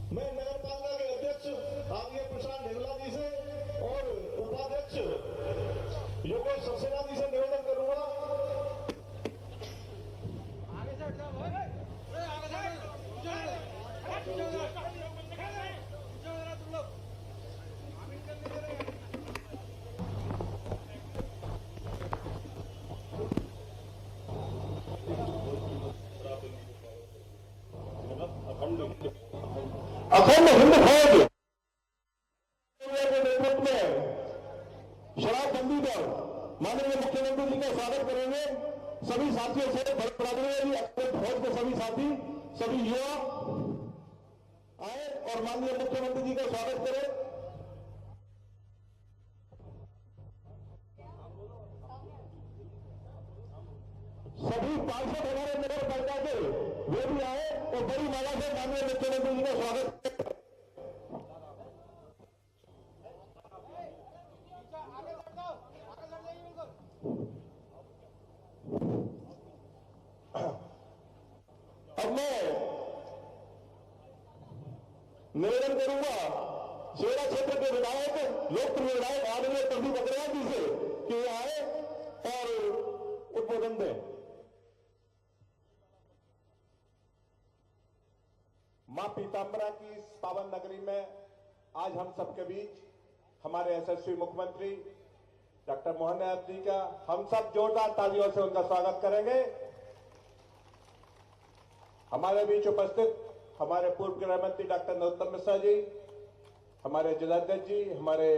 मैं नगर पालिका के अध्यक्ष आगे प्रशांत ढेगला जी से और उपाध्यक्ष योगेश सक्सेना जी से निवेदन करूंगा। आगे से हट जाओ भाई, आगे से तुम लोग अखंड हिंद फौज के नेतृत्व में शराबबंदी पर माननीय मुख्यमंत्री जी का स्वागत करेंगे। सभी साथियों से बरादरी फौज के सभी साथी, सभी युवा आए और माननीय मुख्यमंत्री जी का स्वागत करें। सभी पार्षद हमारे नगर पालिका के वे भी आए और बड़ी माला से माननीय मुख्यमंत्री जी का स्वागत करें। अब मैं निवेदन करूंगा शेरा क्षेत्र के विधायक, लोकप्रिय विधायक आदरणीय प्रदीप अग्रवाल जी से कि आए और उद्बोधन दें। मां पीताम्बरा की इस पावन नगरी में आज हम सबके बीच हमारे यशस्वी मुख्यमंत्री डॉक्टर मोहन यादव जी का हम सब जोरदार तालियों से उनका स्वागत करेंगे। हमारे बीच उपस्थित हमारे पूर्व गृह मंत्री डॉक्टर नरोत्तम मिश्रा जी, हमारे जिलाध्यक्ष जी, हमारे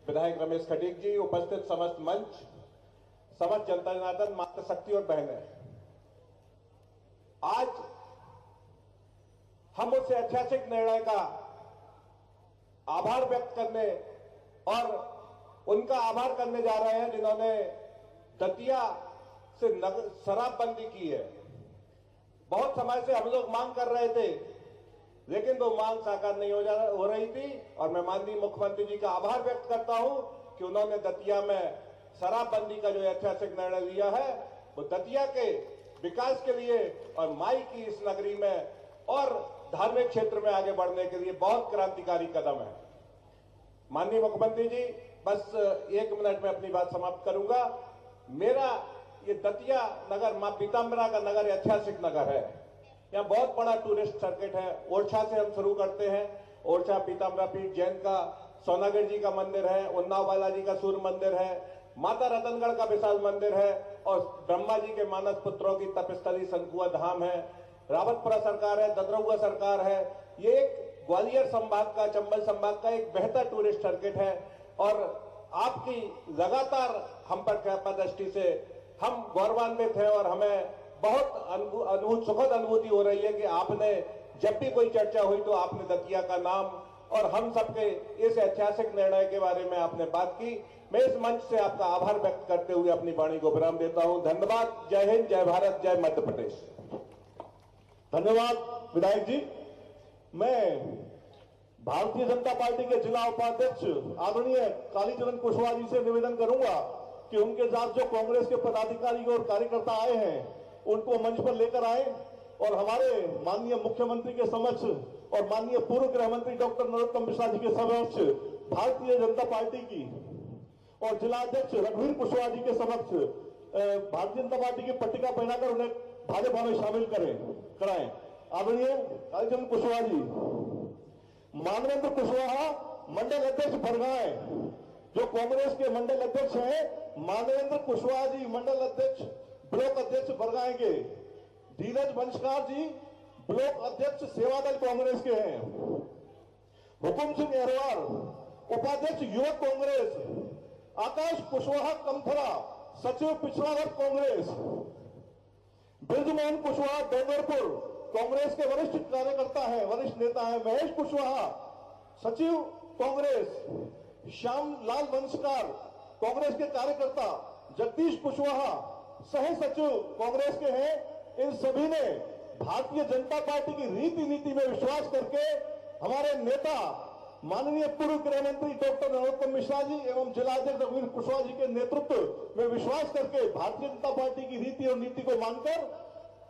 विधायक रमेश खटीक जी, उपस्थित समस्त मंच, समस्त जनता जनार्दन, मातृशक्ति और बहनें, आज हम उस ऐतिहासिक निर्णय का आभार व्यक्त करने और उनका आभार करने जा रहे हैं जिन्होंने दतिया से शराबबंदी की है। बहुत समय से हम लोग मांग कर रहे थे लेकिन वो मांग साकार नहीं हो रही थी और मैं माननीय मुख्यमंत्री जी का आभार व्यक्त करता हूं कि उन्होंने दतिया में शराबबंदी का जो ऐतिहासिक निर्णय लिया है वो दतिया के विकास के लिए और माई की इस नगरी में और धार्मिक क्षेत्र में आगे बढ़ने के लिए बहुत क्रांतिकारी कदम है। माननीय मुख्यमंत्री जी, बस 1 मिनट में अपनी बात समाप्त करूंगा। मेरा ये दतिया नगर मां पीताम्बरा का नगर ऐतिहासिक नगर है। यहाँ बहुत बड़ा टूरिस्ट सर्किट है। ओरछा से हम शुरू करते हैं। ओरछा पीताम्बरा पीठ जैन का सोनागढ़ जी का मंदिर है, उन्नाव बालाजी का सूर्य मंदिर है, माता रतनगढ़ का विशाल मंदिर है और ब्रह्मा जी के मानस पुत्रों की तपस्थली संकुआ धाम है, रावतपुरा सरकार है, ददरौआ सरकार है। ये एक ग्वालियर संभाग का, चंबल संभाग का एक बेहतर टूरिस्ट सर्किट है और आपकी लगातार हम पर कृपा दृष्टि से हम गौरवान्वित हैं और हमें बहुत सुखद अनुभूति हो रही है कि आपने जब भी कोई चर्चा हुई तो आपने दतिया का नाम और हम सबके इस ऐतिहासिक निर्णय के बारे में आपने बात की। मैं इस मंच से आपका आभार व्यक्त करते हुए अपनी वाणी को विराम देता हूं। धन्यवाद। जय हिंद, जय भारत, जय मध्य प्रदेश। धन्यवाद विधायक जी। मैं भारतीय जनता पार्टी के जिला उपाध्यक्ष आदरणीय कालीचरण कुशवाहा जी से निवेदन करूंगा कि उनके साथ जो कांग्रेस के पदाधिकारी और कार्यकर्ता आए हैं उनको मंच पर लेकर आए और हमारे माननीय मुख्यमंत्री के समक्ष और माननीय पूर्व गृह मंत्री डॉक्टर नरोत्तम मिश्रा जी के समक्ष भारतीय जनता पार्टी की और जिला अध्यक्ष रघुवीर कुशवाहा जी के समक्ष भारतीय जनता पार्टी की पट्टिका पहनाकर उन्हें भाजपा में शामिल कराएं। आदरणीय कालीचरण कुशवाहा जी, मानवेंद्र कुशवाहा मंडल अध्यक्ष बरगांव, जो कांग्रेस के मंडल अध्यक्ष हैं, मानवेंद्र कुशवाहा जी मंडल अध्यक्ष ब्लॉक अध्यक्ष बरगांव के, धीरज वंशकार जी ब्लॉक अध्यक्ष सेवादल कांग्रेस के हैं, हुकुम सिंह अहरवार उपाध्यक्ष युवक कांग्रेस, आकाश कुशवाहा कमथरा सचिव पिछड़ा वर्ग कांग्रेस, ब्रजमोहन कुशवाहा डोंगरपुर कांग्रेस के वरिष्ठ कार्यकर्ता है, वरिष्ठ नेता है, महेश कुशवाहा सचिव कांग्रेस, श्यामलाल वंशकार कांग्रेस के कार्यकर्ता, जगदीश कुशवाहा सह सचिव कांग्रेस के हैं। इन सभी ने भारतीय जनता पार्टी की रीति नीति में विश्वास करके हमारे नेता माननीय पूर्व गृह मंत्री डॉक्टर नरोत्तम मिश्रा जी एवं जिलाध्यक्ष रघुवीर कुशवाहा जी के नेतृत्व में विश्वास करके भारतीय जनता पार्टी की रीति और नीति को मानकर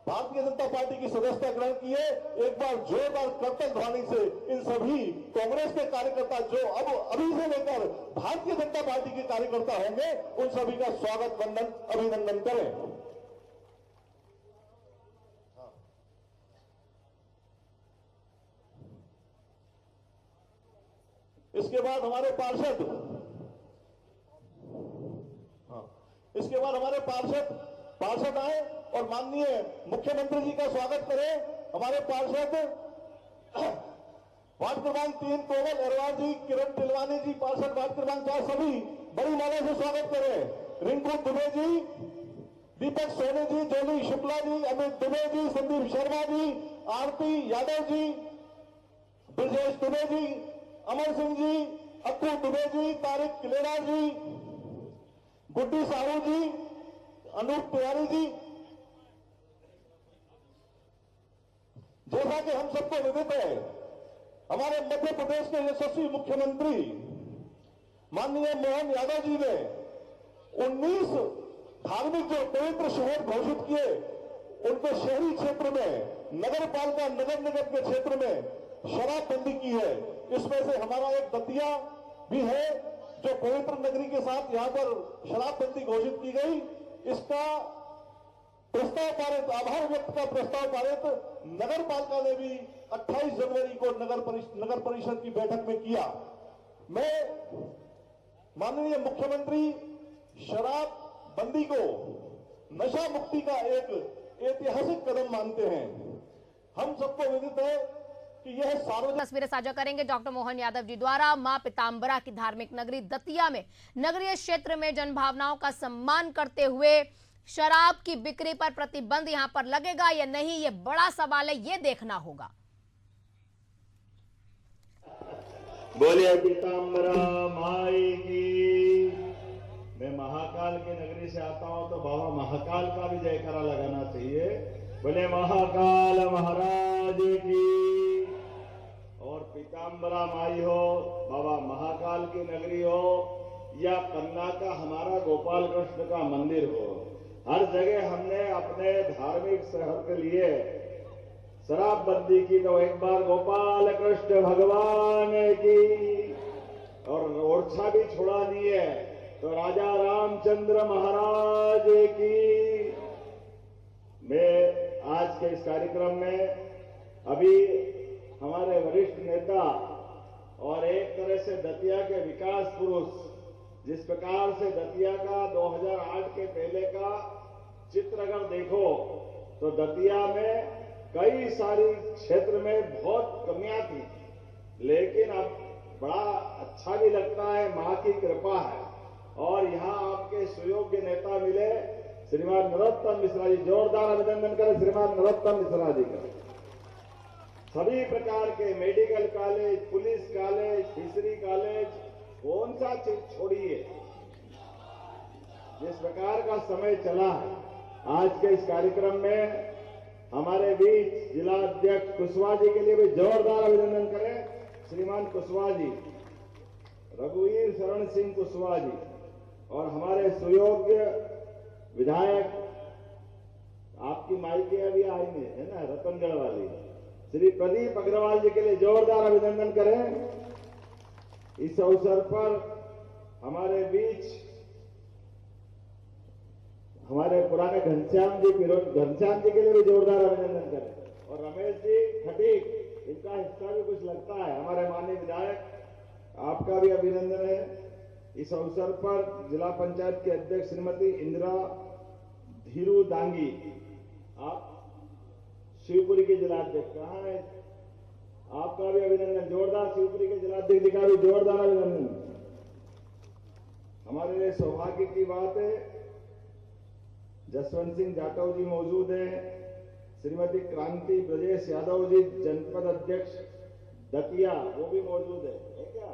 भारतीय जनता पार्टी की सदस्यता ग्रहण की है। एक बार जोरदार करतल ध्वनि से इन सभी कांग्रेस के कार्यकर्ता जो अब अभी से लेकर भारतीय जनता पार्टी के कार्यकर्ता होंगे, उन सभी का स्वागत वंदन अभिनंदन करें। इसके बाद हमारे पार्षद आए और माननीय मुख्यमंत्री जी का स्वागत करें। हमारे पार्षद वार्ड क्रमांक 3 कोमल अरवाल जी, किरण तिलवानी जी, पार्षद वार्ड क्रमांक 4 सभी बड़ी माला से स्वागत करें। रिंकू दुबे जी, दीपक सोनी जी, जोली शुक्ला जी, अमित दुबे जी, संदीप शर्मा जी, आरती यादव जी, ब्रजेश दुबे जी, अमर सिंह जी, अक्कू दुबे जी, तारिक किलेरा जी, गुड्डी साहू जी, अनूप तिवारी जी। जैसा कि हम सबको विदित है, हमारे मध्य प्रदेश के यशस्वी मुख्यमंत्री माननीय मोहन यादव जी ने 19 धार्मिक जो पवित्र शहर घोषित किए, उनके शहरी क्षेत्र में, नगर पालिका नगर निगम के क्षेत्र में शराबबंदी की है। इसमें से हमारा एक दतिया भी है जो पवित्र नगरी के साथ यहां पर शराबबंदी घोषित की गई। इसका प्रस्ताव पारित, आभार व्यक्त का प्रस्ताव पारित नगर पालिका ने भी 28 जनवरी को नगर परिषद की बैठक में किया। मैं माननीय मुख्यमंत्री शराब बंदी को नशा मुक्ति का एक ऐतिहासिक कदम मानते हैं। हम सबको विदित है कि यह सार्वजनिक तस्वीरें साझा करेंगे डॉक्टर मोहन यादव जी द्वारा। मां पीताम्बरा की धार्मिक नगरी दतिया में नगरीय क्षेत्र में जनभावनाओं का सम्मान करते हुए शराब की बिक्री पर प्रतिबंध यहां पर लगेगा या नहीं, ये बड़ा सवाल है, ये देखना होगा। बोलिए पीताम्बरा माई की। मैं महाकाल की नगरी से आता हूं तो बाबा महाकाल का भी जयकारा लगाना चाहिए। बोले महाकाल महाराज की। और पीताम्बरा माई हो, बाबा महाकाल की नगरी हो या पन्ना का हमारा गोपाल कृष्ण का मंदिर हो, हर जगह हमने अपने धार्मिक शहर के लिए शराबबंदी की। तो एक बार गोपाल कृष्ण भगवान की। और ओरछा भी छोड़ा नहीं है तो राजा रामचंद्र महाराज की। मैं आज के इस कार्यक्रम में अभी हमारे वरिष्ठ नेता और एक तरह से दतिया के विकास पुरुष, जिस प्रकार से दतिया का 2008 के पहले का चित्र अगर देखो तो दतिया में कई सारी क्षेत्र में बहुत कमियां थी, लेकिन अब बड़ा अच्छा भी लगता है, मां की कृपा है। और यहां आपके सुयोग्य नेता मिले श्रीमान नरोत्तम मिश्रा जी, जोरदार अभिनंदन करें श्रीमान नरोत्तम मिश्रा जी का। सभी प्रकार के medical college, police college, fishery college, कौन सा चीज छोड़िए। जिस प्रकार का समय चला है, आज के इस कार्यक्रम में हमारे बीच जिला अध्यक्ष कुशवाहा जी के लिए भी जोरदार अभिनंदन करें श्रीमान कुशवाहा जी, रघुवीर शरण सिंह कुशवाहा जी। और हमारे सुयोग्य विधायक, आपकी माइके अभी आई है ना, रतनगढ़ वाली, श्री प्रदीप अग्रवाल जी के लिए जोरदार अभिनंदन करें। इस अवसर पर हमारे बीच हमारे पुराने घनश्याम जी के लिए भी जोरदार अभिनंदन करें। और रमेश जी खटीक, इनका हिस्सा भी कुछ लगता है, हमारे माननीय विधायक, आपका भी अभिनंदन है। इस अवसर पर जिला पंचायत के अध्यक्ष श्रीमती इंदिरा धीरू दांगी, आप शिवपुरी के जिलाध्यक्ष, कहाँ है, आपका भी अभिनंदन, जोरदार। शिवपुरी के जिलाध्यक्ष का भी जोरदार अभिनंदन। हमारे लिए सौभाग्य की बात है, जसवंत सिंह जाटव जी मौजूद हैं, श्रीमती क्रांति ब्रजेश यादव जी जनपद अध्यक्ष दतिया, वो भी मौजूद है क्या?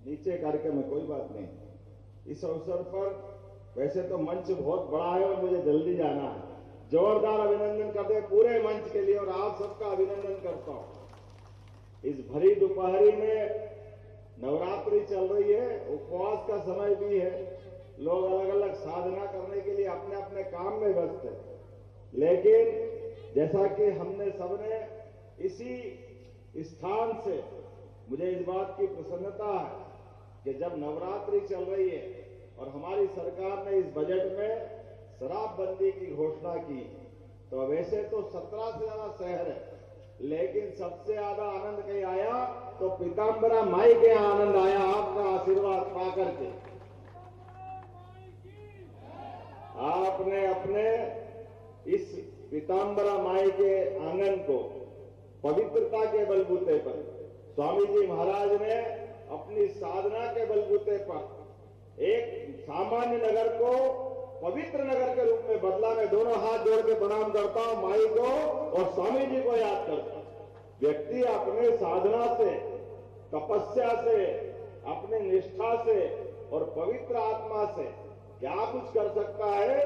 नीचे कार्यक्रम में, कोई बात नहीं। इस अवसर पर वैसे तो मंच बहुत बड़ा है और मुझे जल्दी जाना है, जोरदार अभिनंदन करते हैं पूरे मंच के लिए और आप सबका अभिनंदन करता हूं। इस भरी दोपहरी में नवरात्रि चल रही है, उपवास का समय भी है, लोग अलग अलग साधना करने के लिए अपने अपने काम में व्यस्त है। लेकिन जैसा कि हमने सबने इसी स्थान से, मुझे इस बात की प्रसन्नता है कि जब नवरात्रि चल रही है और हमारी सरकार ने इस बजट में शराबबंदी की घोषणा की, तो वैसे तो 17 से ज्यादा शहर है, लेकिन सबसे ज्यादा आनंद कहीं आया तो पीताम्बरा माई के यहाँ आनंद आया, आपका आशीर्वाद पाकर के। आपने अपने इस पीताम्बरा माई के आंगन को पवित्रता के बलबूते पर, स्वामी जी महाराज ने अपनी साधना के बलबूते पर एक सामान्य नगर को पवित्र नगर के रूप में बदला। मैं दोनों हाथ जोड़ के प्रणाम करता हूं माई को और स्वामी जी को याद करता हूं। व्यक्ति अपने साधना से, तपस्या से, अपने निष्ठा से और पवित्र आत्मा से क्या कुछ कर सकता है,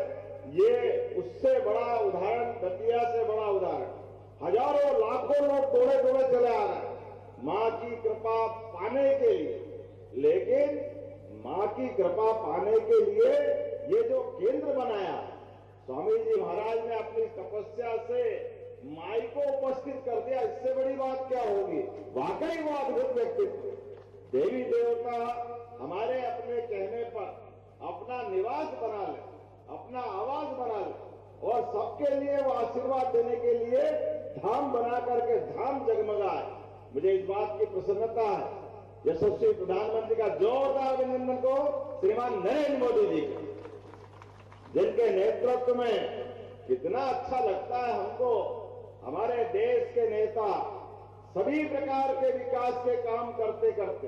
ये उससे बड़ा उदाहरण, दतिया से बड़ा उदाहरण। हजारों लाखों लोग दौड़े दौड़े चले आ रहे हैं मां की कृपा पाने के लिए, लेकिन मां की कृपा पाने के लिए ये जो केंद्र बनाया, स्वामी जी महाराज ने अपनी तपस्या से माई को उपस्थित कर दिया, इससे बड़ी बात क्या होगी। वाकई वो अद्भुत व्यक्तित्व। देवी देवता हमारे अपने कहने पर अपना निवास बना ले, अपना आवास बना ले और सबके लिए वो आशीर्वाद देने के लिए धाम बना करके धाम जगमगाए। मुझे इस बात की प्रसन्नता है, यशस्वी प्रधानमंत्री का जोरदार अभिनंदन को श्रीमान नरेंद्र मोदी जी को, जिनके नेतृत्व में कितना अच्छा लगता है हमको। हमारे देश के नेता सभी प्रकार के विकास के काम करते करते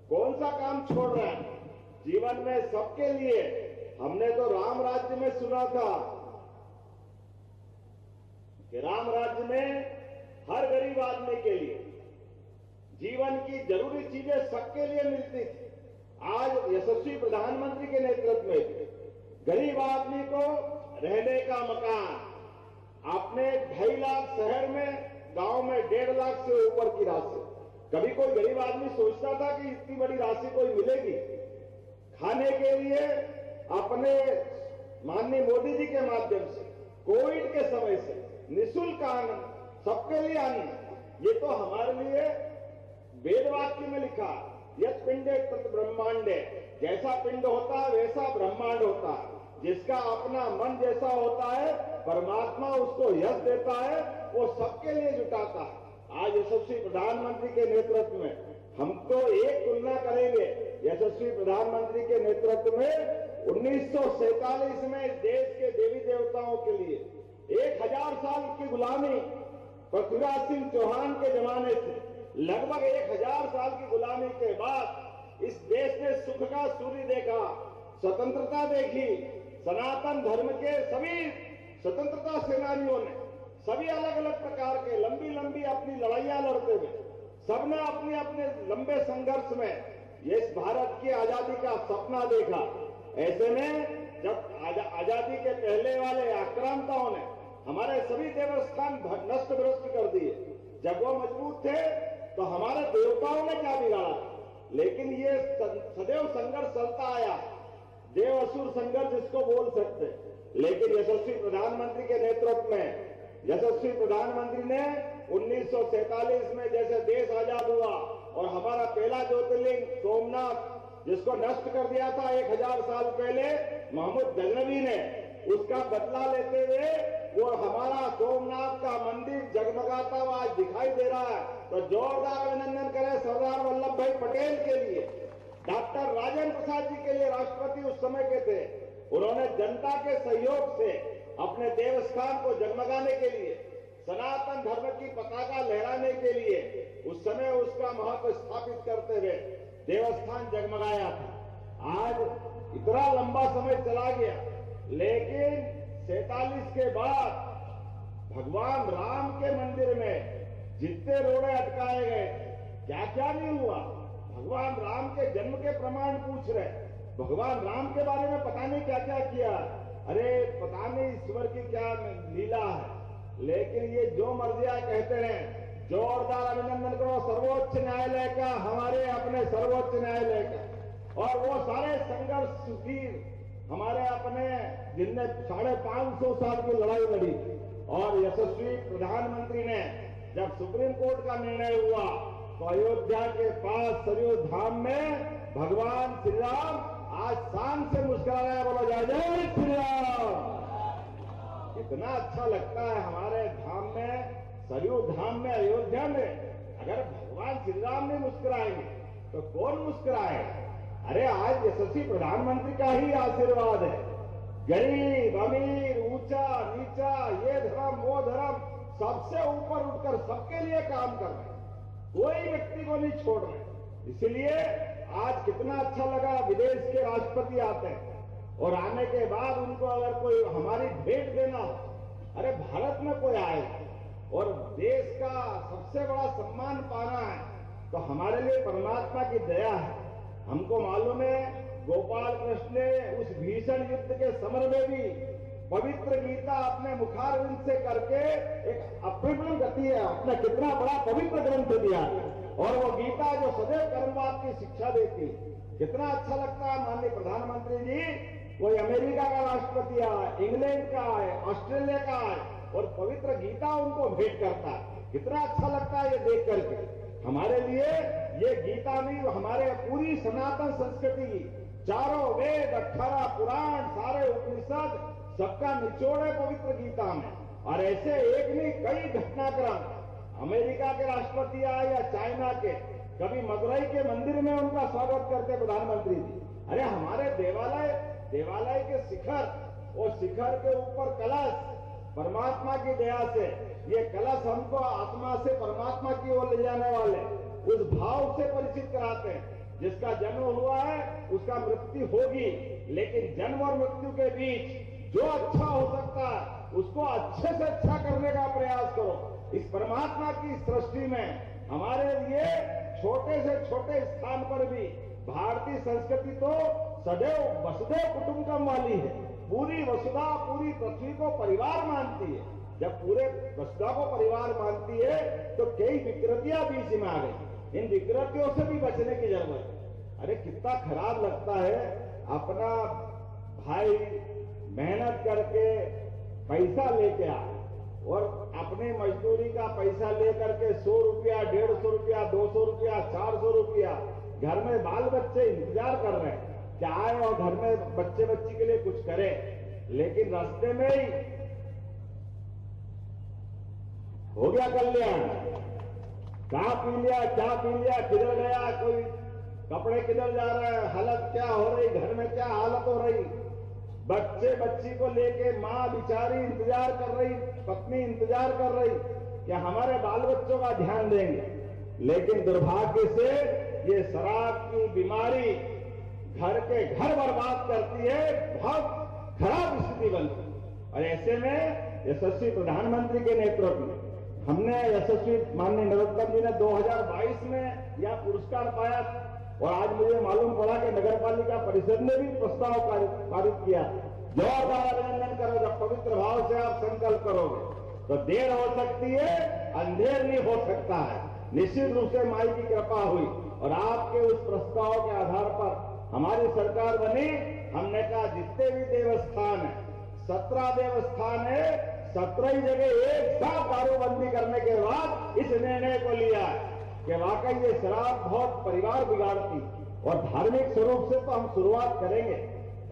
कौन सा काम छोड़ रहे हैं जीवन में सबके लिए। हमने तो राम राज्य में सुना था कि राम राज्य में हर गरीब आदमी के लिए जीवन की जरूरी चीजें सबके लिए मिलती थी। आज यशस्वी प्रधानमंत्री के नेतृत्व में गरीब आदमी को रहने का मकान, आपने 2.5 लाख शहर में, गांव में 1.5 लाख से ऊपर की राशि। कभी कोई गरीब आदमी सोचता था कि इतनी बड़ी राशि कोई मिलेगी। खाने के लिए अपने माननीय मोदी जी के माध्यम से कोविड के समय से निःशुल्क अन्न, सबके लिए अन्न, ये तो हमारे लिए वेद वाक्य में लिखा, यत् पिंडे तत् ब्रह्मांडे, जैसा पिंड होता है वैसा ब्रह्मांड होता है। जिसका अपना मन जैसा होता है परमात्मा उसको यश देता है, वो सबके लिए जुटाता है। आज यशस्वी प्रधानमंत्री के नेतृत्व में हम तो एक तुलना करेंगे यशस्वी प्रधानमंत्री के नेतृत्व में 1947 में इस देश के देवी देवताओं के लिए 1000 साल की गुलामी पृथ्वीराज सिंह चौहान के जमाने से लगभग 1000 साल की गुलामी के बाद इस देश ने सुख का सूर्य देखा, स्वतंत्रता देखी। सनातन धर्म के सभी स्वतंत्रता सेनानियों ने सभी अलग अलग प्रकार के लंबी लंबी अपनी लड़ाइयां लड़ते हुए सबने अपने अपने लंबे संघर्ष में इस भारत की आजादी का सपना देखा। ऐसे में जब आजादी के पहले वाले आक्रांताओं ने हमारे सभी देवस्थान नष्ट भ्रष्ट कर दिए, जब वो मजबूत थे तो हमारे देवताओं ने क्या बिगाड़ा। लेकिन ये सदैव संघर्ष चलता आया, देव असुर संघर्ष इसको बोल सकते। लेकिन यशस्वी प्रधानमंत्री के नेतृत्व में यशस्वी प्रधानमंत्री ने 1947 में जैसे देश आजाद हुआ और हमारा पहला ज्योतिर्लिंग सोमनाथ जिसको नष्ट कर दिया था 1000 साल पहले मोहम्मद गजनवी ने, उसका बदला लेते हुए वो हमारा सोमनाथ का मंदिर जगमगाता हुआ आज दिखाई दे रहा है। तो जोरदार अभिनंदन करें सरदार वल्लभ भाई पटेल के लिए, डॉक्टर राजेंद्र प्रसाद जी के लिए, राष्ट्रपति उस समय के थे। उन्होंने जनता के सहयोग से अपने देवस्थान को जगमगाने के लिए, सनातन धर्म की पताका लहराने के लिए उस समय उसका महत्व स्थापित करते हुए देवस्थान जगमगाया था। आज इतना लंबा समय चला गया, लेकिन 47 के बाद भगवान राम के मंदिर में जितने रोड़े अटकाए गए, क्या क्या नहीं हुआ। भगवान राम के जन्म के प्रमाण पूछ रहे, भगवान राम के बारे में पता नहीं क्या क्या किया। अरे पता नहीं ईश्वर की क्या लीला है, लेकिन ये जो मर्जिया कहते हैं। जोरदार अभिनंदन करो सर्वोच्च न्यायालय का, हमारे अपने सर्वोच्च न्यायालय का, और वो सारे संघर्ष वीर हमारे अपने जिनने 550 साल की लड़ाई लड़ी, और यशस्वी प्रधानमंत्री ने जब सुप्रीम कोर्ट का निर्णय हुआ तो अयोध्या के पास सरयू धाम में भगवान श्री राम आज शान से मुस्कुराया, बोला जय जय श्री राम। इतना अच्छा लगता है हमारे धाम में, सरयू धाम में, अयोध्या में। अगर भगवान श्री राम नहीं मुस्कुराएंगे तो कौन मुस्कुराए? अरे आज यशस्वी प्रधानमंत्री का ही आशीर्वाद है। गरीब अमीर, ऊंचा नीचा, ये धर्म वो धर्म, सबसे ऊपर उठकर सबके लिए काम कर रहे हैं, कोई व्यक्ति को नहीं छोड़ रहे। इसलिए आज कितना अच्छा लगा, विदेश के राष्ट्रपति आते हैं और आने के बाद उनको अगर कोई हमारी भेंट देना हो, अरे भारत में कोई आए और देश का सबसे बड़ा सम्मान पाना है तो हमारे लिए परमात्मा की दया है। हमको मालूम है गोपाल कृष्ण ने उस भीषण युद्ध के समर में भी पवित्र गीता अपने मुखारविंद से करके एक अप्रतिम गति है, अपना कितना बड़ा पवित्र ग्रंथ दिया, और वो गीता जो सदैव कर्मवाद की शिक्षा देती, कितना अच्छा लगता है। माननीय प्रधानमंत्री जी, कोई अमेरिका का राष्ट्रपति आए, इंग्लैंड का आए, ऑस्ट्रेलिया का आए और पवित्र गीता उनको भेंट करता है, कितना अच्छा लगता है ये देख करके। हमारे लिए ये गीता नहीं, हमारे पूरी सनातन संस्कृति की चारों वेद, 18 पुराण, सारे उपनिषद, सबका निचोड़ है पवित्र गीता में। और ऐसे एक नहीं कई घटनाक्रम, अमेरिका के राष्ट्रपति आए या चाइना के, कभी मदुरई के मंदिर में उनका स्वागत करते प्रधानमंत्री जी। अरे हमारे देवालय के शिखर, और शिखर के ऊपर कलश, परमात्मा की दया से ये कलश हमको आत्मा से परमात्मा की ओर ले जाने वाले उस भाव से परिचित कराते हैं। जिसका जन्म हुआ है उसका मृत्यु होगी, लेकिन जन्म और मृत्यु के बीच जो अच्छा हो सकता है उसको अच्छे से अच्छा करने का प्रयास करो। इस परमात्मा की सृष्टि में हमारे लिए छोटे से छोटे स्थान पर भी भारतीय संस्कृति तो सदैव वसुधैव कुटुंबकम वाली है। पूरी वसुधा, पूरी पृथ्वी को परिवार मानती है। जब पूरे वसुधा को परिवार मानती है तो कई विकृतियां बीच में आ गई, इन विकृतियों से भी बचने की जरूरत है। अरे कितना खराब लगता है, अपना भाई मेहनत करके पैसा लेके आए और अपने मजदूरी का पैसा लेकर के 100 रुपया, 150 रुपया, 200 रुपया, 400 रुपया, घर में बाल बच्चे इंतजार कर रहे हैं कि आए और घर में बच्चे बच्ची के लिए कुछ करे, लेकिन रास्ते में ही हो गया कल्याण, क्या पी लिया, किधर गया, कोई कपड़े किधर जा रहा है, हालत क्या हो रही, घर में क्या हालत हो रही, बच्चे बच्ची को लेके माँ बिचारी इंतजार कर रही, पत्नी इंतजार कर रही कि हमारे बाल बच्चों का ध्यान देंगे। लेकिन दुर्भाग्य से ये शराब की बीमारी घर के घर बर्बाद करती है, बहुत खराब स्थिति बनती है। और ऐसे में यशस्वी प्रधानमंत्री के नेतृत्व में हमने यशस्वी माननीय नरोत्तम जी ने 2022 में यह पुरस्कार पाया, और आज मुझे मालूम पड़ा कि नगर पालिका परिषद ने भी प्रस्ताव पारित किया। जोरदार अभिनंदन करो, जब पवित्र भाव से आप संकल्प करोगे तो देर हो सकती है, अंधेर नहीं हो सकता है। निश्चित रूप से माई की कृपा हुई और आपके उस प्रस्ताव के आधार पर हमारी सरकार बनी। हमने कहा जितने भी देवस्थान है, 17 देवस्थान है, 17 जगह एक साथ दारूबंदी करने के बाद इस निर्णय को लिया कि वाकई ये शराब बहुत परिवार बिगाड़ती, और धार्मिक स्वरूप से तो हम शुरुआत करेंगे।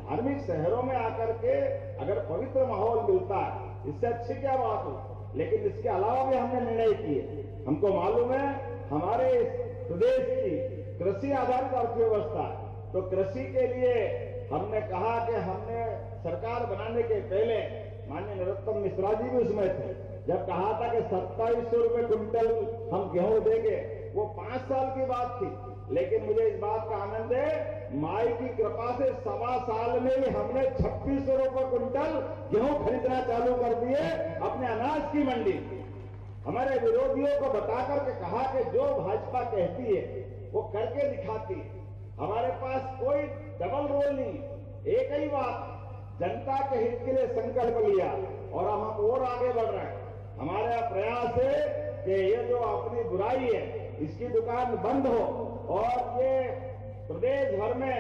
धार्मिक शहरों में आकर के अगर पवित्र माहौल मिलता है, इससे अच्छी क्या बात हो। लेकिन इसके अलावा भी हमने निर्णय किए। हमको मालूम है हमारे प्रदेश की कृषि आधारित अर्थव्यवस्था है, तो कृषि के लिए हमने कहा कि हमने सरकार बनाने के पहले माननीय नरोत्तम मिश्रा जी भी उसमें थे, जब कहा था कि 2700 रुपए क्विंटल हम गेहूं देंगे, वो 5 साल की बात थी। लेकिन मुझे इस बात का आनंद है, माई की कृपा से 1.25 साल में ही हमने 2600 रुपए क्विंटल गेहूं खरीदना चालू कर दिए अपने अनाज की मंडी। हमारे विरोधियों को बताकर के कहा कि जो भाजपा कहती है वो करके दिखाती है। हमारे पास कोई डबल रोल नहीं, एक ही बात, जनता के हित के लिए संकल्प लिया और हम और आगे बढ़ रहे हैं। हमारा प्रयास है कि ये जो अपनी बुराई है इसकी दुकान बंद हो, और ये प्रदेश भर में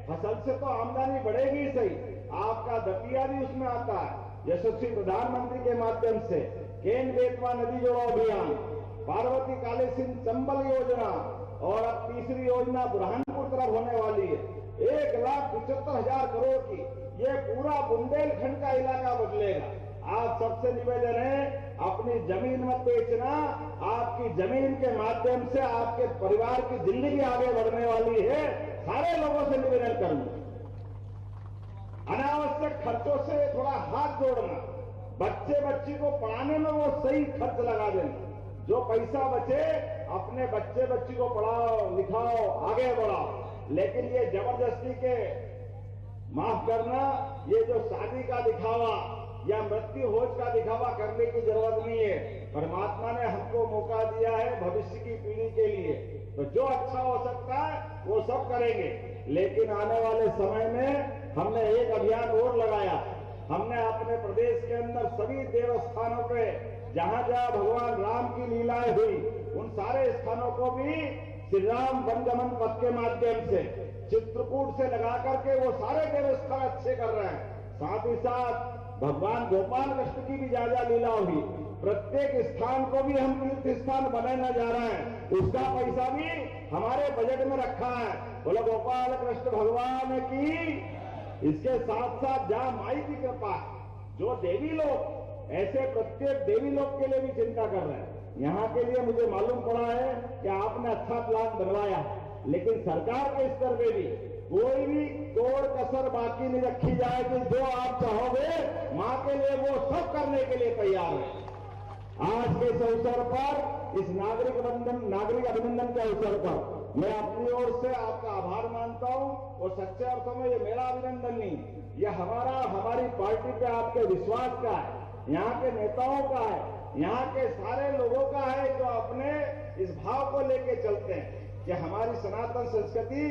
फसल से तो आमदनी बढ़ेगी सही, आपका दतिया भी उसमें आता है। यशस्वी प्रधानमंत्री के माध्यम से केन बेतवा नदी जोड़ो अभियान, पार्वती काली सिंध चंबल योजना और अब तीसरी योजना बुरहानपुर तरफ होने वाली है। 1,75,000 करोड़ की ये पूरा बुंदेलखंड का इलाका बदलेगा। आप सबसे निवेदन है, अपनी जमीन मत बेचना। आपकी जमीन के माध्यम से आपके परिवार की जिंदगी आगे बढ़ने वाली है। सारे लोगों से निवेदन करूंगा, अनावश्यक खर्चों से थोड़ा हाथ जोड़ना, बच्चे बच्ची को पढ़ाने में वो सही खर्च लगा देना। जो पैसा बचे अपने बच्चे बच्ची को पढ़ाओ, लिखाओ, आगे बढ़ाओ। लेकिन ये जबरदस्ती के माफ करना, ये जो शादी का दिखावा या मृत्यु भोज का दिखावा करने की जरूरत नहीं है। परमात्मा ने हमको मौका दिया है भविष्य की पीढ़ी के लिए, तो जो अच्छा हो सकता है वो सब करेंगे। लेकिन आने वाले समय में हमने एक अभियान और लगाया। हमने अपने प्रदेश के अंदर सभी देवस्थानों पे जहां जहां भगवान राम की लीलाएं हुई, उन सारे स्थानों को भी श्री राम वनगमन पथ के माध्यम से चित्रकूट से लगा करके वो सारे देवस्थान अच्छे कर रहे हैं। साथ ही साथ भगवान गोपाल कृष्ण की भी ज्यादा लीला हुई। प्रत्येक स्थान को भी हम तीर्थ स्थान बनाने जा रहे हैं, उसका पैसा भी हमारे बजट में रखा है। बोलो गोपाल कृष्ण भगवान की। इसके साथ साथ जहां माई की कृपा है, जो देवी लोग ऐसे प्रत्येक देवी लोग के लिए भी चिंता कर रहे हैं। यहाँ के लिए मुझे मालूम पड़ा है कि आपने अच्छा प्लान बनवाया, लेकिन सरकार के स्तर पे भी कोई भी तोड़ कसर बाकी नहीं रखी जाएगी। जो आप चाहोगे मां के लिए वो सब करने के लिए तैयार है। आज के इस अवसर पर, इस नागरिक अभिनंदन के अवसर पर मैं अपनी ओर से आपका आभार मानता हूं। और सच्चे अर्थों में ये मेरा अभिनंदन नहीं, ये हमारी पार्टी पे आपके विश्वास का है, यहाँ के नेताओं का है, यहाँ के सारे लोगों का है, जो अपने इस भाव को लेके चलते हैं कि हमारी सनातन संस्कृति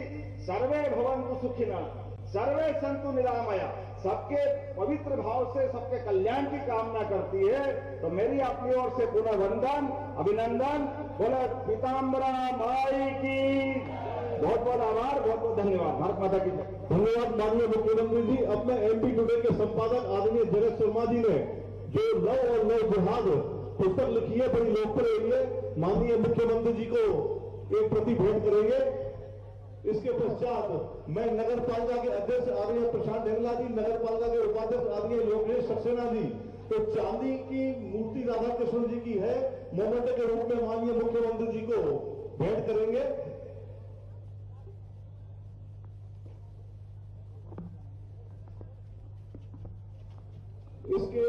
सर्वे भवन्तु सुखिनः, सर्वे सन्तु निरामया, सबके पवित्र भाव से सबके कल्याण की कामना करती है। तो मेरी अपनी ओर से पुनः वंदन, अभिनंदन। बोले पीताम्बरा माई की बहुत बहुत आभार, बहुत बहुत धन्यवाद। भारत माता की जय। धन्यवाद माननीय मुख्यमंत्री जी। अपने एमपी टुडे के संपादक आदरणीय जगत शर्मा जी ने जो लव और लव जिहाद पुस्तक लिखी है, बड़ी लोकप्रिय हुई है, माननीय मुख्यमंत्री जी को एक प्रति भेंट करेंगे। इसके पश्चात मैं नगर पालिका के अध्यक्ष आदरणीय प्रशांत ढेंगला जी, नगर पालिका के उपाध्यक्ष आदरणीय योगेश सक्सेना जी, तो चांदी की मूर्ति राधा कृष्ण जी की है, मोमेंट के रूप में माननीय मुख्यमंत्री जी को भेंट करेंगे। इसके